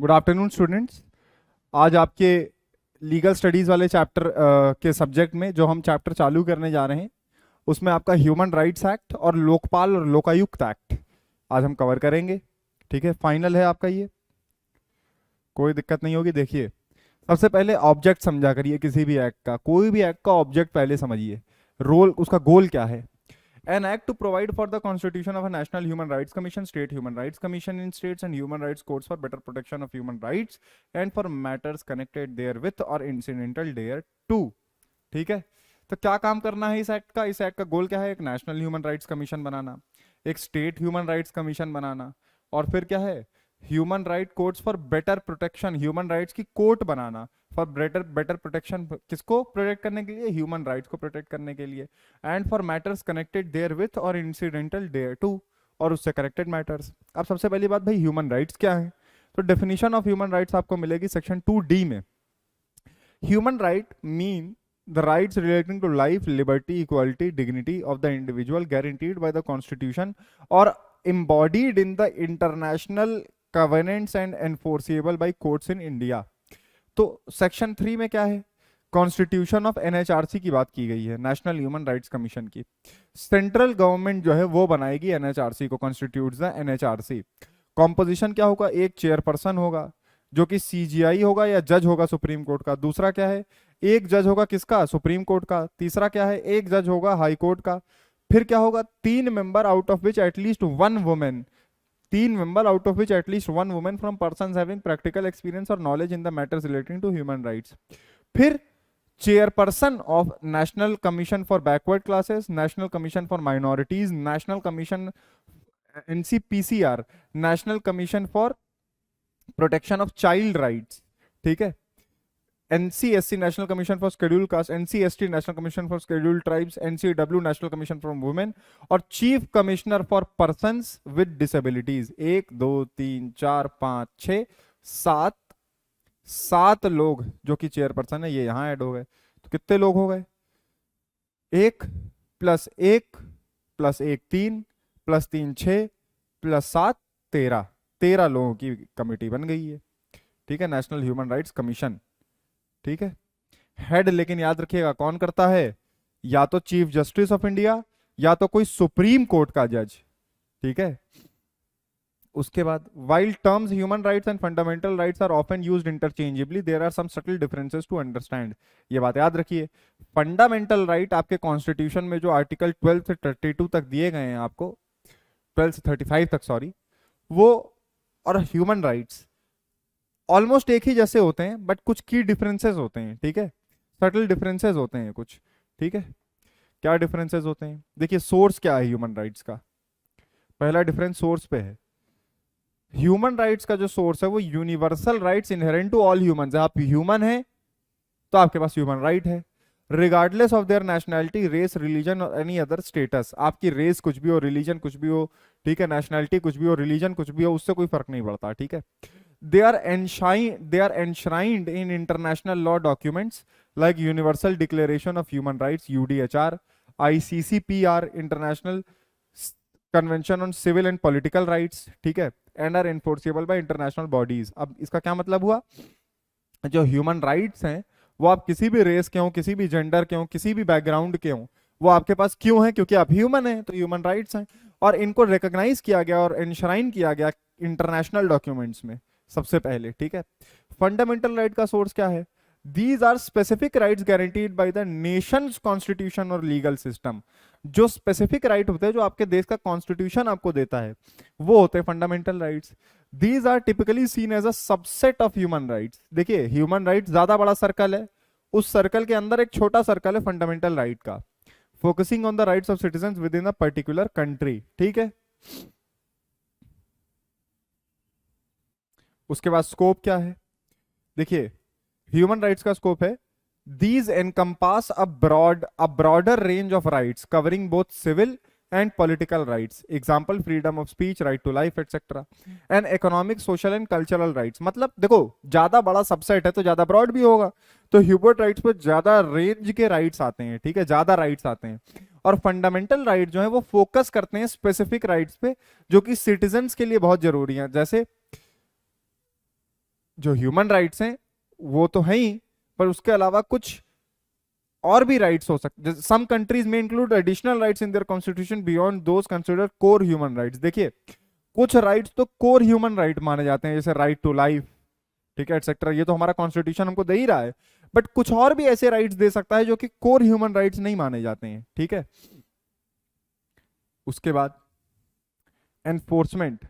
Good afternoon students. आज आपके legal studies वाले चैप्टर के सब्जेक्ट में जो हम चैप्टर चालू करने जा रहे हैं उसमें आपका ह्यूमन राइट्स एक्ट और लोकपाल और लोकायुक्त एक्ट आज हम कवर करेंगे। ठीक है, फाइनल है आपका ये, कोई दिक्कत नहीं होगी। देखिए, सबसे पहले ऑब्जेक्ट समझा करिए किसी भी एक्ट का, कोई भी एक्ट का ऑब्जेक्ट पहले समझिए, रोल उसका गोल क्या है। An act to provide for the constitution of a national human rights commission, state human rights commission in states and human rights courts for better protection of human rights and for matters connected therewith or incidental thereto। ठीक है, तो क्या काम करना है इस act का? इस एक्ट का गोल क्या है? एक नेशनल ह्यूमन राइट्स कमीशन बनाना, एक स्टेट ह्यूमन राइट्स कमीशन बनाना, और फिर क्या है, human right courts for better protection, human rights की कोर्ट बनाना फॉर बेटर बेटर प्रोटेक्शन। किसको प्रोटेक्ट करने के लिए? ह्यूमन राइट्स को प्रोटेक्ट करने के लिए। And for matters connected there with और इंसिडेंटल देयर टू, और उससे कनेक्टेड मैटर्स। अब सबसे पहली बात भाई, ह्यूमन राइट्स क्या है? तो डेफिनेशन ऑफ ह्यूमन राइट्स आपको मिलेगी सेक्शन 2D में। Human right mean the rights relating to life, liberty, equality, dignity of the individual guaranteed by the constitution or embodied in the international covenants and enforceable by courts in India। तो section 3 में क्या है? Constitution of NHRC की बात की गई है, national human rights commission की। सेंट्रल गवर्नमेंट जो है वो बनाएगी एनएचआरसी को, कॉन्स्टिट्यूट द एनएचआरसी। कॉम्पोजिशन क्या होगा? एक चेयरपर्सन होगा जो कि सीजीआई होगा या जज होगा सुप्रीम कोर्ट का। दूसरा क्या है? एक जज होगा किसका? सुप्रीम कोर्ट का। तीसरा क्या है? एक जज होगा हाई कोर्ट का। फिर क्या होगा? 3 member out of which at least 1 women, 3 member out of which at least 1 women from persons having practical experience और knowledge in the matters relating to human rights. फिर chairperson of national commission for backward classes, national commission for minorities, national commission NCPCR, national commission for protection of child rights. ठीक है, NCSC national commission for scheduled caste, NCST national commission for scheduled tribes, NCW national commission for women, और chief commissioner for persons with disabilities. 1 2 3 4 5 6 7 7 लोग जो कि chairperson है ये यहां add हो गए। तो कितने लोग हो गए? 1 + 1 + 1 3 + 3 6 + 7 13, 13 लोगों की कमेटी बन गई है। ठीक है, नेशनल ह्यूमन राइट्स कमीशन। ठीक है, हेड लेकिन याद रखिएगा कौन करता है? या तो चीफ जस्टिस ऑफ इंडिया या तो कोई सुप्रीम कोर्ट का जज। ठीक है, उसके बाद while terms human rights and fundamental rights are often used interchangeably, there are some subtle differences to understand. ये बात याद रखिए। फंडामेंटल राइट आपके कॉन्स्टिट्यूशन में जो आर्टिकल 12 से 32 तक दिए गए हैं आपको, 12 से 35 तक सॉरी, वो और ह्यूमन राइट्स ऑलमोस्ट एक ही जैसे होते हैं, बट कुछ की डिफरेंसेस होते हैं। ठीक है, सटल डिफरेंसेस होते हैं कुछ। ठीक है, क्या डिफरेंसेस होते हैं? देखिए, सोर्स क्या है ह्यूमन राइट्स का? पहला डिफरेंस सोर्स पे है। ह्यूमन राइट्स का जो सोर्स है वो universal rights inherent to all humans है। आप ह्यूमन है तो आपके पास ह्यूमन राइट है, regardless of their nationality, race, religion और एनी अदर स्टेटस। आपकी रेस कुछ भी हो, रिलीजन कुछ भी हो, ठीक है, नेशनैलिटी कुछ भी हो, रिलीजन कुछ भी हो, उससे कोई फर्क नहीं पड़ता। ठीक है, they are enshrined in international law documents like Universal Declaration of Human Rights UDHR, ICCPR, International Convention on Civil and Political Rights, ठीक है, and are enforceable by international bodies। अब इसका क्या मतलब हुआ? जो ह्यूमन राइट्स हैं वो आप किसी भी रेस के हो, किसी भी जेंडर के हो, किसी भी बैकग्राउंड के हो, वो आपके पास क्यों है? क्योंकि आप ह्यूमन हैं, तो ह्यूमन राइट्स हैं, और इनको रिकॉग्नाइज किया गया और एनश्राइन किया गया इंटरनेशनल डॉक्यूमेंट्स में सबसे पहले। ठीक है, फंडामेंटल राइट का सोर्स क्या है? These are specific rights guaranteed by the nations constitution और लीगल सिस्टम। जो स्पेसिफिक राइट होते हैं, जो आपके देश का कॉन्स्टिट्यूशन आपको देता है, वो होते हैं fundamental rights. These are typically seen as a subset of human rights. देखिए, ह्यूमन राइट्स ज्यादा बड़ा सर्कल है, उस सर्कल के अंदर एक छोटा सर्कल है फंडामेंटल राइट का, focusing on the rights of citizens within a particular country. ठीक है, उसके बाद स्कोप क्या है? देखिए, ह्यूमन राइट्स का स्कोप है, these encompass a broader range of rights covering both civil and political rights, example freedom of speech, right to life etcetera, and economic, social and cultural rights. मतलब देखो, ज्यादा बड़ा subset है तो ज्यादा broad भी होगा, तो ह्यूमन राइट्स पे ज्यादा रेंज के राइट्स आते हैं। ठीक है, ज्यादा राइट्स आते हैं। और फंडामेंटल राइट जो है वो फोकस करते हैं स्पेसिफिक राइट्स पे जो कि सिटीजन्स के लिए बहुत जरूरी है, जैसे जो ह्यूमन राइट्स हैं वो तो है ही, पर उसके अलावा कुछ और भी राइट्स हो सकते, सम कंट्रीज में include additional rights in their constitution beyond those consider core human rights. देखिए कुछ राइट्स तो कोर ह्यूमन राइट माने जाते हैं, जैसे राइट टू लाइफ, ठीक है, एक्सेट्रा, ये तो हमारा कॉन्स्टिट्यूशन हमको दे ही रहा है। बट कुछ और भी ऐसे राइट्स दे सकता है जो कि कोर ह्यूमन राइट्स नहीं माने जाते हैं, ठीक है। उसके बाद enforcement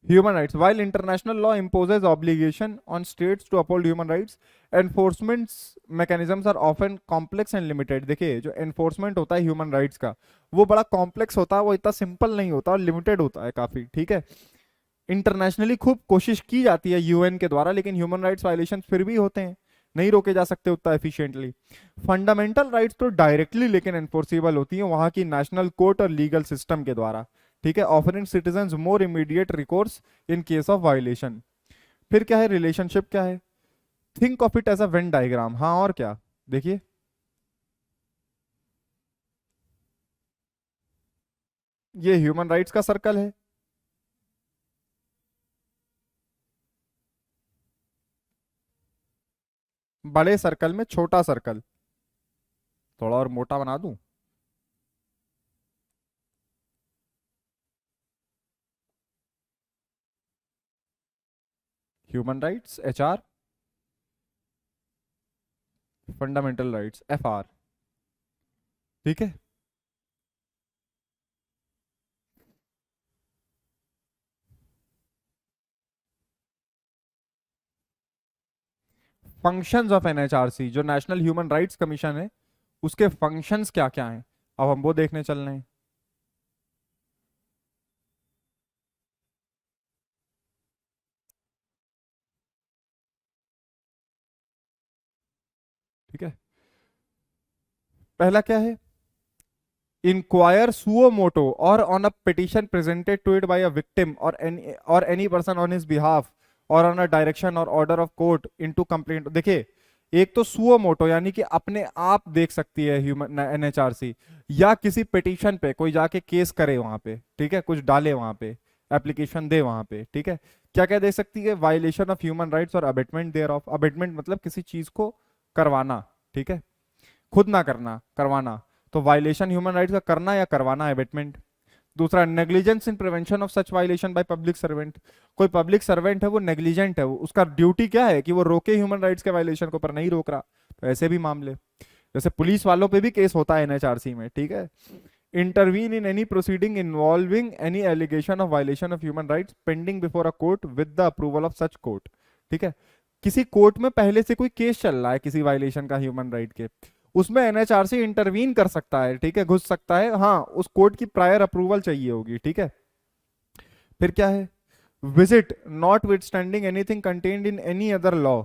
human rights, while international law imposes obligation on states to uphold human rights, enforcement mechanisms are often complex and limited। देखिए जो enforcement होता है human rights का वो बड़ा complex होता है, वो इतना simple नहीं होता और limited होता है काफी, ठीक है। इंटरनेशनली खूब कोशिश की जाती है यूएन के द्वारा, लेकिन ह्यूमन राइट्स वायलेशन फिर भी होते हैं, नहीं रोके जा सकते उतना एफिशिएंटली। फंडामेंटल राइट्स तो डायरेक्टली लेकिन एनफोर्सेबल होती है वहां की नेशनल कोर्ट और लीगल सिस्टम के द्वारा, ठीक है, offering citizens more immediate recourse in case of violation. फिर क्या है, रिलेशनशिप क्या है, think of it as a Venn diagram. हाँ और क्या, देखिए ये ह्यूमन राइट्स का सर्कल है, बड़े सर्कल में छोटा सर्कल, थोड़ा और मोटा बना दूं, human rights HR, fundamental rights FR, ठीक है। फंक्शंस ऑफ NHRC, जो नेशनल ह्यूमन राइट्स कमीशन है, उसके फंक्शंस क्या क्या हैं, अब हम वो देखने चल रहे हैं। ठीक है, पहला क्या है, इंक्वायर सुओ मोटो और on a petition presented to it by a victim और any person on his behalf और ऑन अ डायरेक्शन और order of court into complaint. देखिए एक तो सुओ मोटो यानी कि अपने आप देख सकती है ह्यूमन NHRC, या किसी पिटीशन पे कोई जाके केस करे वहां पे, ठीक है, कुछ डाले वहां पे, एप्लीकेशन दे वहां पे, ठीक है। क्या क्या दे सकती है, वायलेशन ऑफ ह्यूमन राइट्स और अबेटमेंट देयर ऑफ, अबेटमेंट मतलब किसी चीज को करवाना, ठीक है, खुद ना करना, करवाना, तो वायलेशन ह्यूमन राइट्स का करना या करवाना, एबेटमेंट। दूसरा negligence in prevention of such violation by public servant, कोई पब्लिक सर्वेंट है वो नेग्लिजेंट है, वो उसका ड्यूटी क्या है कि वो रोके ह्यूमन राइट्स के वायलेशन को, पर नहीं रोक रहा, तो ऐसे भी मामले, जैसे पुलिस वालों पे भी केस होता है NHRC में, ठीक है। Intervene in any proceeding involving any allegation of violation of human rights pending before a court with the approval of such court, ठीक है। किसी कोर्ट में पहले से कोई केस चल रहा है किसी वायलेशन का ह्यूमन राइट के, उसमें NHRC इंटरवीन कर सकता है, ठीक है, घुस सकता है, हाँ उस कोर्ट की प्रायर अप्रूवल चाहिए होगी, ठीक है। फिर क्या है, visit notwithstanding anything contained in any other law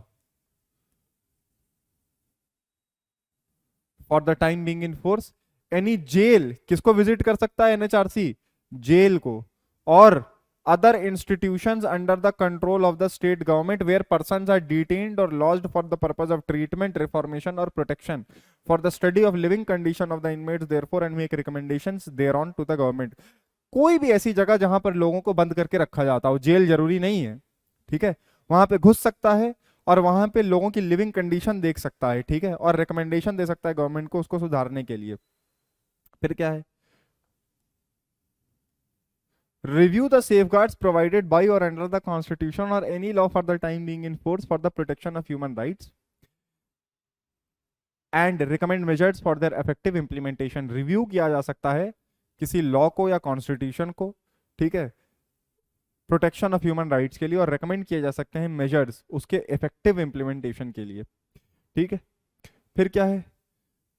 for the time being in force, any jail, किसको विजिट कर सकता है NHRC, जेल को, और other institutions under the control of the state government where persons are detained or lodged for the purpose of treatment, reformation or protection for the study of living condition of the inmates therefore and make recommendations thereon to the government। कोई भी ऐसी जगह जहां पर लोगों को बंद करके रखा जाता हो, जेल जरूरी नहीं है, ठीक है, वहां पे घुस सकता है और वहां पे लोगों की लिविंग कंडीशन देख सकता है, ठीक है, और रिकमेंडेशन दे सकता है गवर्नमेंट को उसको सुधारने के लिए। फिर क्या है, review the safeguards provided by or under the constitution or any law for the time being in force for the protection of human rights and recommend measures for their effective implementation। Review किया जा सकता है किसी law को या constitution को, ठीक है, प्रोटेक्शन ऑफ ह्यूमन राइट्स के लिए, और रेकमेंड किए जा सकते हैं मेजर्स उसके इफेक्टिव इंप्लीमेंटेशन के लिए, ठीक है। फिर क्या है,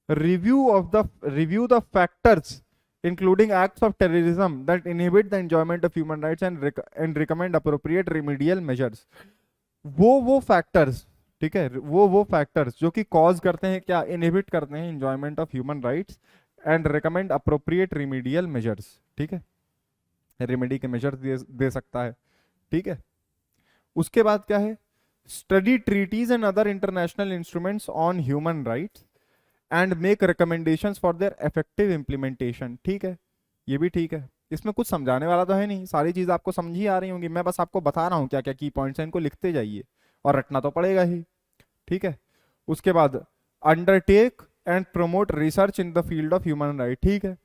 review the factors including acts of terrorism that inhibit the enjoyment of human rights and recommend appropriate remedial measures। वो फैक्टर्स, ठीक है, वो फैक्टर्स जो कि कॉज करते हैं क्या, इनहिबिट करते हैं enjoyment of human rights and recommend appropriate remedial measures, ठीक है, रेमेडी के मेजर्स दे सकता है, ठीक है। उसके बाद क्या है, study treaties and other international instruments on human rights and make recommendations for their effective implementation, ठीक है, ये भी ठीक है, इसमें कुछ समझाने वाला तो है नहीं, सारी चीज आपको समझ ही आ रही होंगी, मैं बस आपको बता रहा हूँ क्या क्या की पॉइंट्स हैं, इनको लिखते जाइए और रटना तो पड़ेगा ही, ठीक है। उसके बाद undertake and promote research in the field of human right, ठीक है।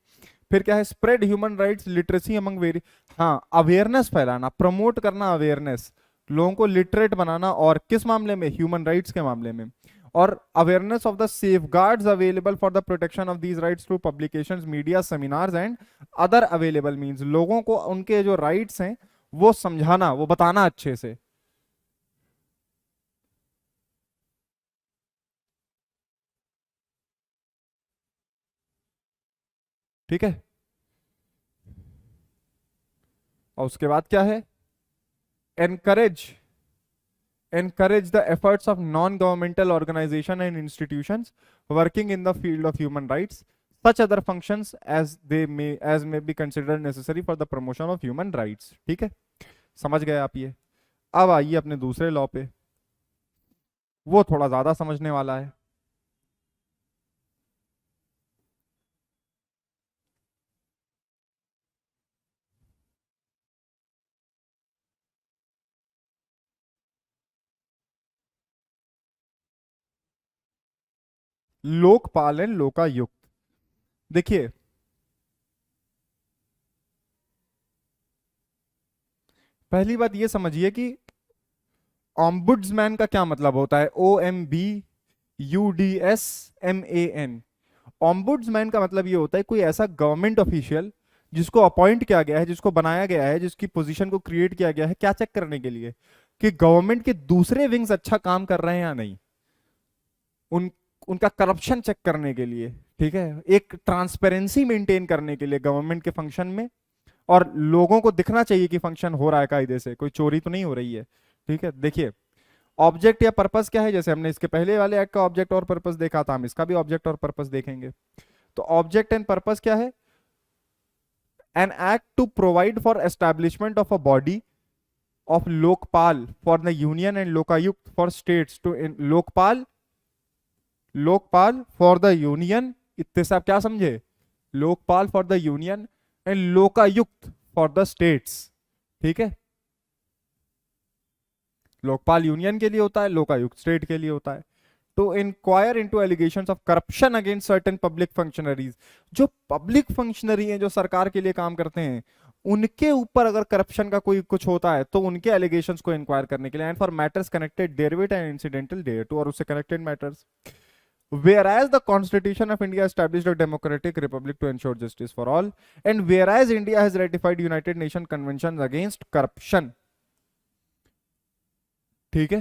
फिर क्या है, spread human rights literacy among very, हाँ अवेयरनेस फैलाना, प्रमोट करना अवेयरनेस, लोगों को लिटरेट बनाना, और किस मामले में, ह्यूमन राइट्स के मामले में। और awareness of the safeguards available for the protection of these rights through publications, media, seminars and other available means, लोगों को उनके जो राइट्स हैं वो समझाना, वो बताना अच्छे से, ठीक है। और उसके बाद क्या है, encourage encourage the efforts of non-governmental organization and institutions working in the field of human rights, such other functions as may be considered necessary for the promotion of human rights, ठीक है। समझ गए आप ये। अब आइए अपने दूसरे लॉ पे, वो थोड़ा ज्यादा समझने वाला है। लोकपाल एंड लोकायुक्त, देखिए पहली बात ये समझिए कि ऑम्बुड्समैन का क्या मतलब होता है, OMBUDSMAN। ऑम्बुड्समैन का मतलब ये होता है कोई ऐसा गवर्नमेंट ऑफिशियल जिसको अपॉइंट किया गया है, जिसको बनाया गया है, जिसकी पोजीशन को क्रिएट किया गया है, क्या चेक करने के लिए कि गवर्नमेंट के दूसरे विंग्स अच्छा काम कर रहे हैं या नहीं, उन उनका करप्शन चेक करने के लिए, ठीक है, एक ट्रांसपेरेंसी मेंटेन करने के लिए गवर्नमेंट के फंक्शन में, और लोगों को दिखना चाहिए कि फंक्शन हो रहा है कायदे से, कोई चोरी तो नहीं हो रही है, ठीक है। देखिए ऑब्जेक्ट या पर्पस क्या है, जैसे हमने इसके पहले वाले एक्ट का ऑब्जेक्ट और पर्पस देखा था, हम इसका भी ऑब्जेक्ट और पर्पस देखेंगे। तो ऑब्जेक्ट एंड पर्पस क्या है, an act to provide for establishment of a body of Lokpal for the union and Lokayukta for states to, Lokpal, Lokpal for the union, इतने से आप क्या समझे, Lokpal for the union and Lokayukta for the states, ठीक है। लोकपाल यूनियन के लिए होता है, लोकायुक्त स्टेट के लिए होता है। To inquire into allegations of corruption against certain public functionaries, जो पब्लिक फंक्शनरी हैं जो सरकार के लिए काम करते हैं, उनके ऊपर अगर करप्शन का कोई कुछ होता है तो उनके एलिगेशंस को इंक्वायर करने के लिए, and for matters connected therewith and incidental thereto, और उससे connected matters. Whereas the Constitution of India established a democratic republic to ensure justice for all, and whereas India has ratified United Nations Conventions against corruption, ठीक है,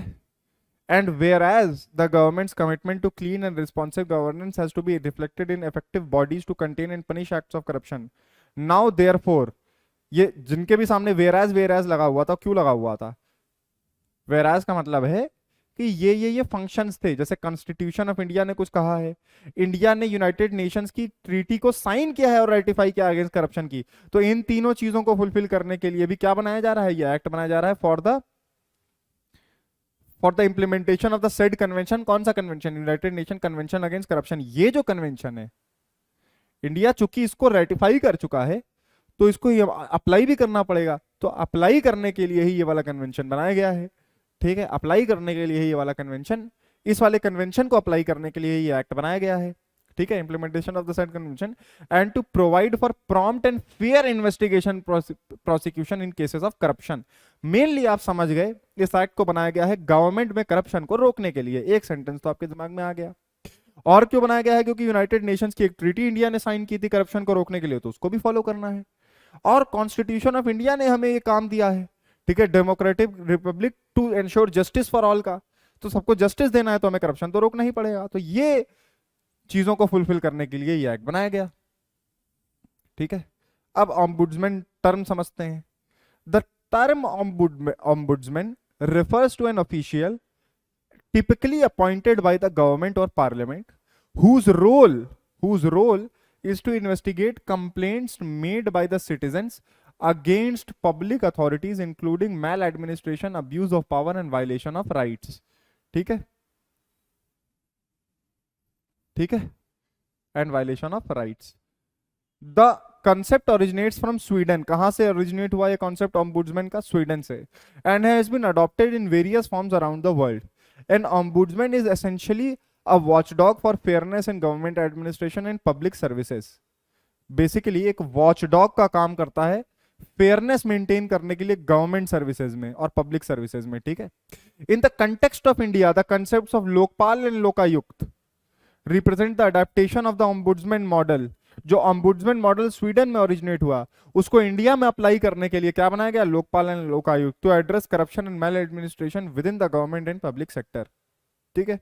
and whereas the government's commitment to clean and responsive governance has to be reflected in effective bodies to contain and punish acts of corruption. Now therefore, ये जिनके भी सामने whereas लगा हुआ था, क्यों लगा हुआ था, whereas का मतलब है कि ये फंक्शंस थे, जैसे कॉन्स्टिट्यूशन ऑफ इंडिया ने कुछ कहा है, इंडिया ने यूनाइटेड नेशंस की ट्रीटी को साइन किया है और रेटिफाई किया अगेंस्ट करप्शन की, तो इन तीनों चीजों को फुलफिल करने के लिए भी क्या बनाया जा रहा है, ये एक्ट बनाया जा रहा है for the implementation of the said convention. कौन सा convention, United nation convention against corruption. ये जो कन्वेंशन है, इंडिया चूंकि इसको रेटिफाई कर चुका है तो इसको अप्लाई भी करना पड़ेगा, तो अप्लाई करने के लिए ही ये वाला कन्वेंशन बनाया गया है, ठीक है। अप्लाई करने के लिए ये वाला कन्वेंशन, इस वाले कन्वेंशन को अप्लाई करने के लिए ये एक्ट बनाया गया है, ठीक है। Implementation of the said convention and to provide for prompt and fair investigation prosecution in cases of corruption. Mainly आप समझ गए, इस एक्ट को बनाया गया है गवर्नमेंट में करप्शन को रोकने के लिए। एक सेंटेंस तो आपके दिमाग में आ गया। और क्यों बनाया गया है, क्योंकि यूनाइटेड नेशंस की एक ट्रीटी इंडिया ने साइन की थी करप्शन को रोकने के लिए, तो उसको भी फॉलो करना है। और कॉन्स्टिट्यूशन ऑफ इंडिया ने हमें ये काम दिया है, ठीक है, democratic republic to ensure justice for all का, तो सबको जस्टिस देना है तो हमें करप्शन तो रोकना ही पड़ेगा। तो ये चीजों को फुलफिल करने के लिए ये एक्ट बनाया गया, ठीक है। अब ऑम्बुड्समैन टर्म समझते हैं। The term ombudsman refers to an official typically appointed by the government or parliament whose role is to investigate complaints made by the citizens against public authorities including maladministration, abuse of power and violation of rights, ठीक है, ठीक है, and violation of rights. The concept originates from Sweden. कहां से originate हुआ ये concept ombudsman का? Sweden से। And has been adopted in various forms around the world. An ombudsman is essentially a watchdog for fairness in government administration and public services. Basically एक watchdog का काम करता है फेयरनेस मेंटेन करने के लिए गवर्नमेंट सर्विसेज में और पब्लिक सर्विसेज में, ठीक है। In the context of India the concepts of Lokpal and Lokayukta represent the adaptation of the ombudsman model. जो ombudsman मॉडल स्वीडन में ओरिजिनेट हुआ, उसको इंडिया में अप्लाई करने के लिए क्या बनाया गया? Lokpal and Lokayukta, to address corruption and maladministration within the government and public sector, ठीक है।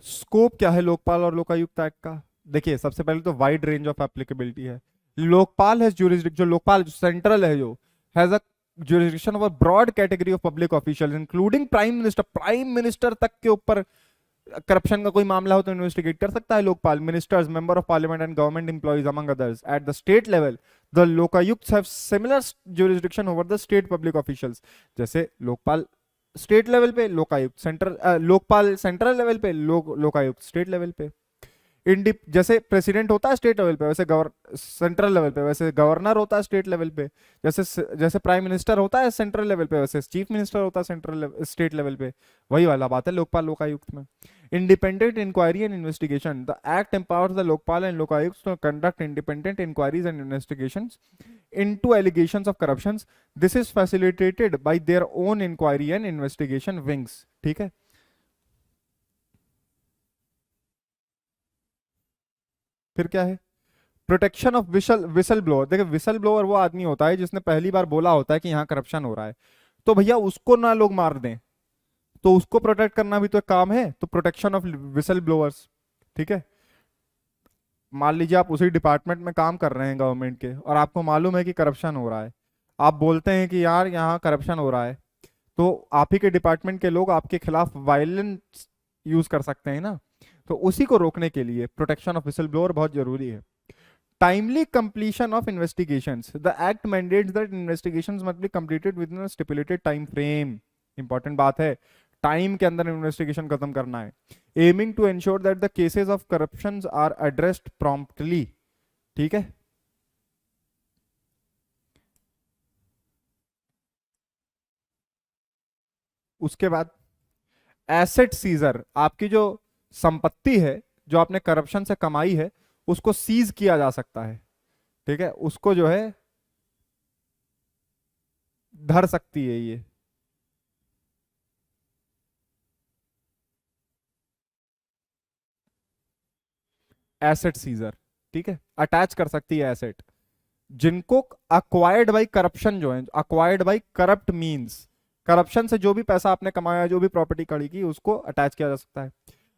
स्कोप क्या है लोकपाल और लोकायुक्त एक्ट का? देखिए, सबसे पहले तो वाइड रेंज ऑफ एप्लीकेबिलिटी है। लोकपाल हैज ज्यूरिसडिक्शन, जो लोकपाल सेंट्रल है, जो has a jurisdiction of a broad category of public official including prime minister. Prime minister तक के ऊपर करप्शन का कोई मामला हो तो इन्वेस्टिगेट कर सकता है Lokpal. Ministers, member of parliament and government employees among others. At the state level the Lokayukta have similar jurisdiction over the state public officials. जैसे लोकपाल स्टेट लेवल पे, Lokayukta central, Lokpal central level पे, लोकायुक्त स्टेट लेवल पे। जैसे प्रेसिडेंट होता है स्टेट लेवल पे, वैसे central level पे, वैसे गवर्नर होता है स्टेट लेवल पे। जैसे प्राइम मिनिस्टर होता है सेंट्रल लेवल पे, वैसे चीफ मिनिस्टर होता है स्टेट लेवल पे। वही वाला बात है लोकपाल लोकायुक्त में। Independent inquiry and investigation, the act empowers the Lokpal and Lokayukta to conduct independent inquiries and investigations into allegations of corruptions. This is facilitated by their own inquiry and investigation wings, ठीक है। फिर क्या है? Protection of whistle blower. देखिए, whistle blower वो आदमी होता है जिसने पहली बार बोला होता है कि यहाँ करप्शन हो रहा है, तो भैया उसको ना लोग मार दें, तो उसको प्रोटेक्ट करना भी तो एक काम है। तो प्रोटेक्शन ऑफ विसल ब्लोअर्स, ठीक है। मान लीजिए आप उसी डिपार्टमेंट में काम कर रहे हैं गवर्नमेंट के, और आपको मालूम है कि करप्शन हो रहा है। आप बोलते हैं कि यार यहाँ करप्शन हो रहा है, तो आप ही के डिपार्टमेंट के लोग आपके खिलाफ वायलेंस यूज कर सकते हैं ना। तो उसी को रोकने के लिए प्रोटेक्शन ऑफ विसल ब्लोअर बहुत जरूरी है। Timely completion of investigations, the act mandates that investigations must be completed within a stipulated time frame. Important बात है, टाइम के अंदर इन्वेस्टिगेशन खत्म करना है। Aiming to ensure that the cases of corruption are addressed promptly, ठीक है। उसके बाद एसेट सीजर, आपकी जो संपत्ति है जो आपने करप्शन से कमाई है उसको सीज किया जा सकता है, ठीक है। उसको जो है धर सकती है ये। एसेट सीजर, ठीक है, अटैच कर सकती है एसेट। जिनको अक्वायर्ड बाई करप्शन, जो है acquired by corrupt means, corruption से जो भी पैसा आपने कमाया, जो भी प्रॉपर्टी खड़ी की, उसको अटैच किया जा सकता है।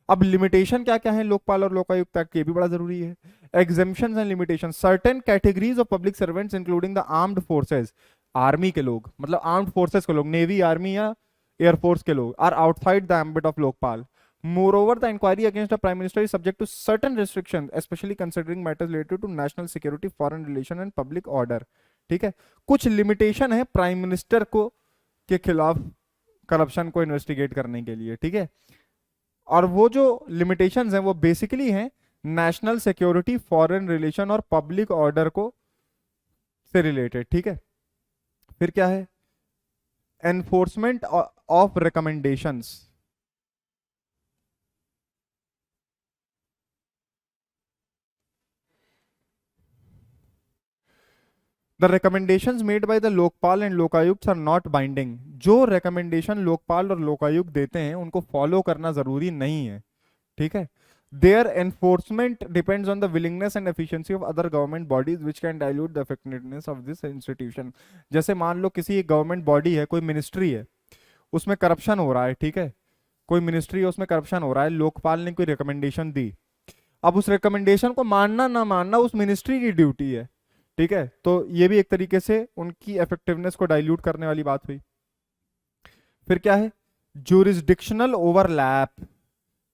अब लिमिटेशन क्या क्या है लोकपाल और लोकायुक्त एक्ट, ये भी बड़ा जरूरी है। Exemption and limitation, certain categories of public servants including the armed forces, army के लोग, मतलब आर्म्ड फोर्सेज के लोग, नेवी, आर्मी या एयरफोर्स के लोग, are outside the ambit of Lokpal. Moreover, the inquiry against the Prime Minister is subject to certain restrictions, especially considering matters related to national security, foreign relation and public order, ठीक है। कुछ limitation है prime minister को के खिलाफ corruption को investigate करने के लिए, ठीक है। और वो जो लिमिटेशंस हैं वो बेसिकली हैं नेशनल सिक्योरिटी, फॉरेन रिलेशन और पब्लिक ऑर्डर को से रिलेटेड, ठीक है। फिर क्या है? Enforcement of recommendations, the recommendations made by the Lokpal and Lokayukta are not binding. जो रिकमेंडेशन लोकपाल और लोकायुक्त देते हैं उनको फॉलो करना जरूरी नहीं है, ठीक है। Their enforcement depends on the willingness and efficiency of other government bodies which can dilute the effectiveness of this institution. जैसे मान लो किसी एक गवर्नमेंट बॉडी है, कोई मिनिस्ट्री है, उसमें करप्शन हो रहा है, ठीक है। कोई मिनिस्ट्री है उसमें करप्शन हो रहा है, लोकपाल ने कोई रिकमेंडेशन दी, अब उस रिकमेंडेशन को मानना ना मानना उस मिनिस्ट्री की ड्यूटी है, ठीक है। तो ये भी एक तरीके से उनकी इफेक्टिवनेस को डाइल्यूट करने वाली बात हुई। फिर क्या है? Jurisdictional overlap,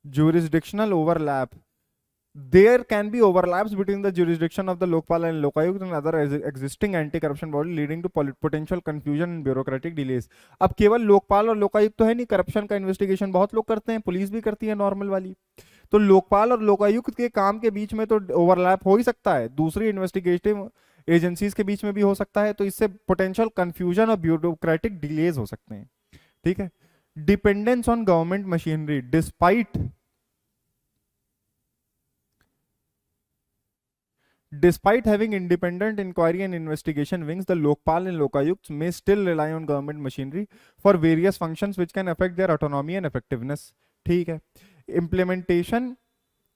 jurisdictional overlap, there can be overlaps between the jurisdiction of the Lokpal and Lokayukt and other existing anti-corruption body leading to potential confusion and bureaucratic delays. अब केवल लोकपाल और लोकायुक्त तो है नहीं, करप्शन का इन्वेस्टिगेशन बहुत लोग करते हैं, पुलिस भी करती है नॉर्मल वाली, तो लोकपाल और लोकायुक्त के काम के बीच में तो ओवरलैप हो ही सकता है, दूसरी इन्वेस्टिगेटिव एजेंसीज के बीच में भी हो सकता है, तो इससे पोटेंशियल कंफ्यूजन और ब्यूरोक्रेटिक डिलेज हो सकते हैं, ठीक है। Dependence on government machinery, Despite having independent inquiry and investigation wings, the Lokpal and Lokayukts may still rely on government machinery for various functions which can affect their autonomy and effectiveness. ठीक है। Implementation,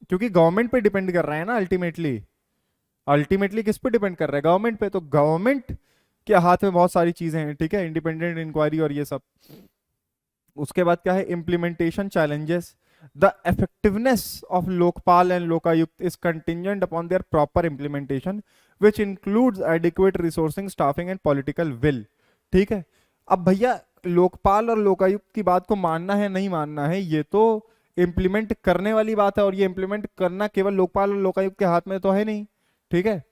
क्योंकि government पे depend कर रहा है ना, ultimately किस पे डिपेंड कर रहा है, गवर्नमेंट पे, तो गवर्नमेंट के हाथ में बहुत सारी चीजें हैं, ठीक है, इंडिपेंडेंट इंक्वायरी और ये सब। उसके बाद क्या है, implementation challenges, the effectiveness of Lokpal and Lokayukt is contingent upon their proper implementation, which includes adequate resourcing, staffing and political will. ठीक है। अब भैया लोकपाल और लोकायुक्त की बात को मानना है नहीं मानना है, ये तो इम्प्लीमेंट करने वाली बात है, और ये इम्प्लीमेंट करना केवल लोकपाल और लोकायुक्त के हाथ में तो है नहीं, ठीक है।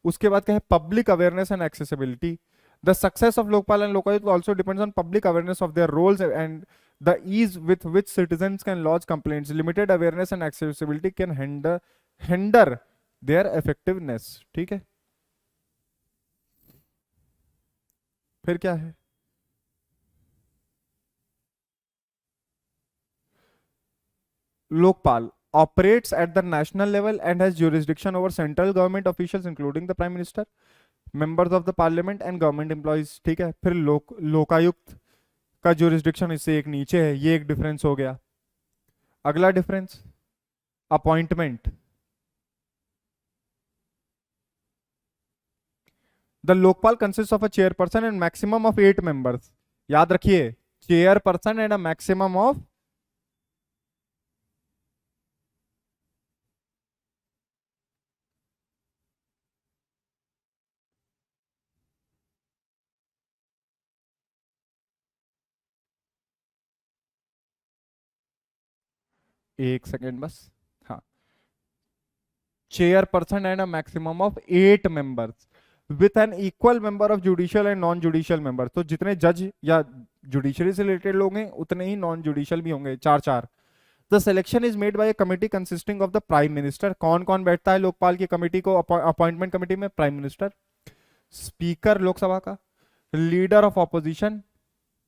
उसके बाद क्या है, public awareness and accessibility, the success of Lokpal and Lokayukt also depends on public awareness of their roles and the ease with which citizens can lodge complaints. Limited awareness and accessibility can hinder their effectiveness. ठीक है। फिर क्या है, Lokpal operates at the national level and has jurisdiction over central government officials including the Prime Minister, members of the parliament and government employees, ठीक है। फिर लोकायुक्त का jurisdiction इससे एक नीचे है, ये एक डिफरेंस हो गया। अगला difference, appointment. The Lokpal consist of a chairperson and maximum of 8 members, याद रखिए, chairperson and a maximum of, एक सेकेंड बस, हाँ, chairperson and a maximum of 8 members with an equal member of judicial and non judicial member, तो जितने जज या judiciary से रिलेटेड लोग हैं उतने ही नॉन जुडिशियल भी होंगे, 4-4। The selection is made by a committee consisting of the prime minister, कौन कौन बैठता है लोकपाल की कमिटी को, अपॉइंटमेंट कमिटी में, प्राइम मिनिस्टर, स्पीकर लोकसभा का, लीडर ऑफ ऑपोजिशन,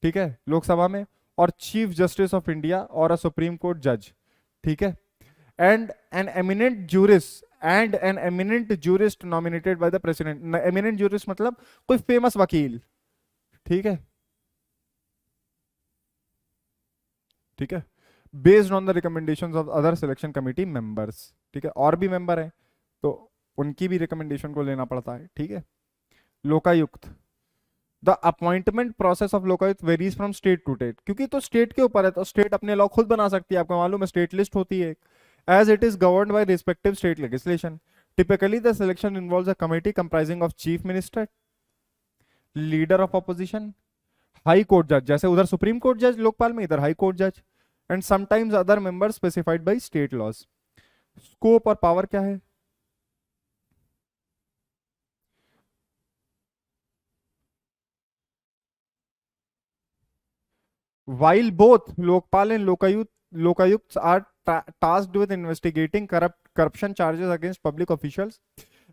ठीक है, लोकसभा में, और चीफ जस्टिस ऑफ इंडिया और अ सुप्रीम कोर्ट जज, ठीक है, and an eminent jurist nominated by the president. Eminent jurist मतलब कोई फेमस वकील, ठीक है, ठीक है, based on the recommendations of other selection committee members, ठीक है, और भी मेंबर हैं तो उनकी भी रिकमेंडेशन को लेना पड़ता है, ठीक है। Lokayukta, the appointment process of Lokayukta varies from state to state, क्योंकि तो स्टेट के ऊपर है, तो स्टेट अपने लॉ खुद बना सकती है, आपको मालूम है, स्टेट लिस्ट होती है, as it is governed by respective state legislation. Typically, the selection involves a committee comprising of chief minister, leader of opposition, high court judge, जैसे उधर सुप्रीम कोर्ट जज लोकपाल में, इधर हाई कोर्ट जज, and sometimes other members specified by state laws. Scope और power क्या है, while both lokpal and lokayukts are tasked with investigating corruption charges against public officials,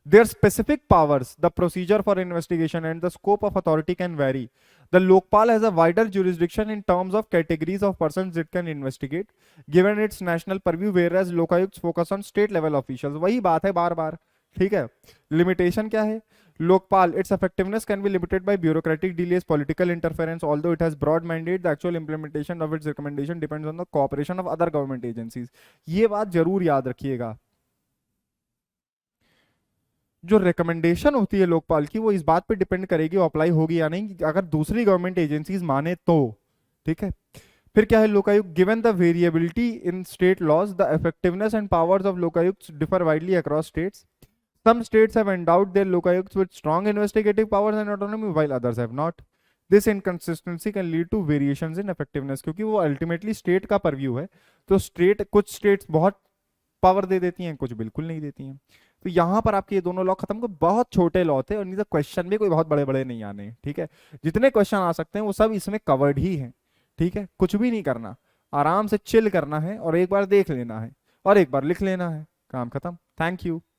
their specific powers, the procedure for investigation and the scope of authority can vary. The Lokpal has a wider jurisdiction in terms of categories of persons it can investigate, given its national purview, whereas Lokayukts focus on state level officials. वही बात है बार बार, ठीक है। Limitation क्या है, Lokpal, its effectiveness can be limited by bureaucratic delays, political interference. Although it has broad mandate, the actual implementation of its recommendation depends on the cooperation of other government agencies. ये बात जरूर याद रखिएगा, जो recommendation होती है लोकपाल की वो इस बात पे डिपेंड करेगी वो अप्लाई होगी या नहीं, अगर दूसरी गवर्नमेंट एजेंसीज माने तो, ठीक है। फिर क्या है Lokayukta, given the variability in state laws, the effectiveness and powers of Lokayukta differ widely across states. Some states have endowed their lokayukts with strong investigative powers and autonomy, while others have not. This inconsistency can lead to variations in effectiveness, क्योंकि वो ultimately state का purview है, तो state, कुछ states बहुत power दे देती हैं, कुछ बिल्कुल नहीं देती हैं। तो यहाँ पर आपके ये दोनों लॉ खत्म, को बहुत छोटे लॉ थे और इनका क्वेश्चन भी कोई बहुत बड़े बड़े नहीं आने हैं, ठीक है। जितने क्वेश्चन आ सकते हैं वो सब इसमें कवर्ड ही हैं, ठीक है। कुछ भी नहीं करना, आराम से चिल करना है और एक बार देख लेना है और एक बार लिख लेना है, काम खत्म। Thank you.